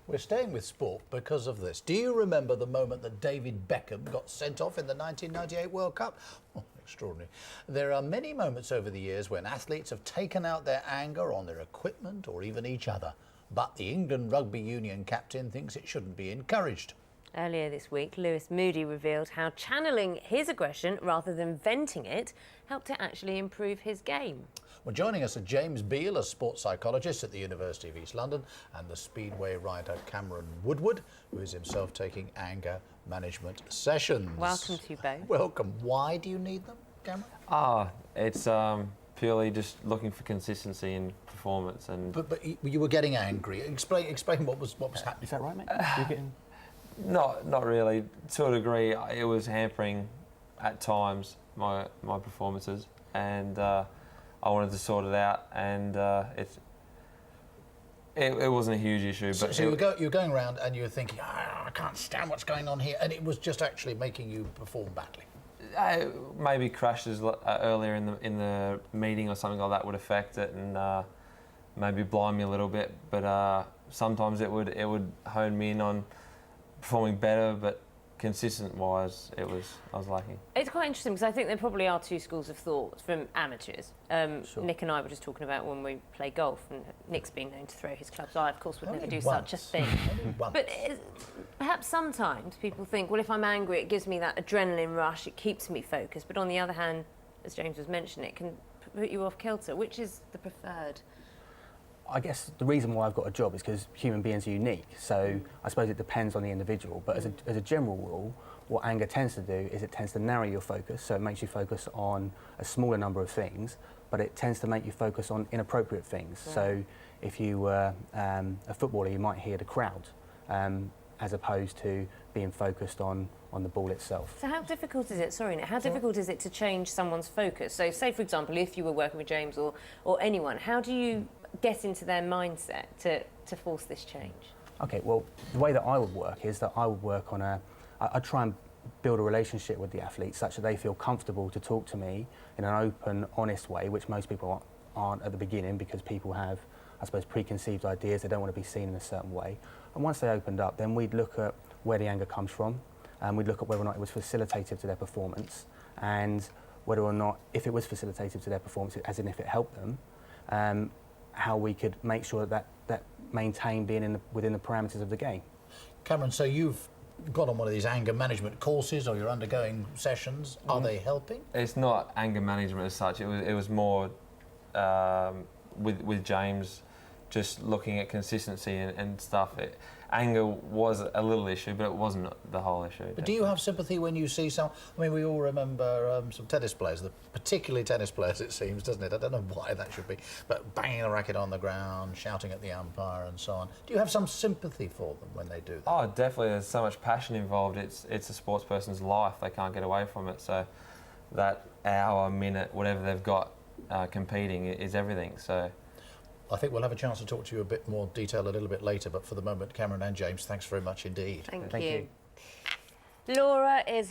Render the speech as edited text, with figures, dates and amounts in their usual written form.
We're staying with sport because of this. Do you remember the moment that David Beckham got sent off in the 1998 World Cup? Oh, extraordinary. There are many moments over the years when athletes have taken out their anger on their equipment or even each other. But the England Rugby Union captain thinks it shouldn't be encouraged. Earlier this week, Lewis Moody revealed how channeling his aggression rather than venting it helped to actually improve his game. Well, joining us are James Beale, a sports psychologist at the University of East London, and the Speedway rider Cameron Woodward, who is himself taking anger management sessions. Welcome to you both. Welcome. Why do you need them, Cameron? It's purely just looking for consistency in performance. And But you were getting angry. Explain what was happening. Is that right, mate? You're getting... Not really. To a degree, it was hampering at times my performances, and I wanted to sort it out, and it wasn't a huge issue. But so you were going around and you were thinking, I can't stand what's going on here, and it was just actually making you perform badly. Maybe crashes earlier in the meeting or something like that would affect it, and maybe blind me a little bit. But sometimes it would hone me in on performing better, but consistent-wise, I was lacking. It's quite interesting because I think there probably are two schools of thought from amateurs. Sure. Nick and I were just talking about when we play golf, and Nick's been known to throw his clubs. I, of course, would Only never do once. such a thing. But perhaps sometimes people think, well, if I'm angry, it gives me that adrenaline rush, it keeps me focused. But on the other hand, as James was mentioning, it can put you off kilter. Which is the preferred? I guess the reason why I've got a job is because human beings are unique. So I suppose it depends on the individual. But as a general rule, what anger tends to do is it tends to narrow your focus. So it makes you focus on a smaller number of things, but it tends to make you focus on inappropriate things. Yeah. So if you were a footballer, you might hear the crowd, as opposed to being focused on the ball itself. So how difficult is it, sorry Nick, how difficult is it to change someone's focus? So say, for example, if you were working with James or anyone, how do you get into their mindset to force this change? Okay, well, the way that I would work is that I would work on I'd try and build a relationship with the athletes such that they feel comfortable to talk to me in an open, honest way, which most people aren't at the beginning because people have, I suppose, preconceived ideas. They don't want to be seen in a certain way. And once they opened up, then we'd look at where the anger comes from, and we'd look at whether or not it was facilitative to their performance, and whether or not, if it was facilitative to their performance, as in if it helped them, how we could make sure that maintained being within the parameters of the game. Cameron, so you've got on one of these anger management courses, or you're undergoing sessions. Are they helping? It's not anger management as such. It was more with James, just looking at consistency and stuff. Anger was a little issue, but it wasn't the whole issue. But do you have sympathy when you see some? I mean, we all remember some tennis players, particularly tennis players, it seems, doesn't it? I don't know why that should be, but banging the racket on the ground, shouting at the umpire, and so on. Do you have some sympathy for them when they do that? Oh, definitely. There's so much passion involved. It's a sports person's life. They can't get away from it. So that hour, minute, whatever they've got competing is everything. So I think we'll have a chance to talk to you a bit more detail a little bit later, but for the moment, Cameron and James, thanks very much indeed. Thank you. Laura is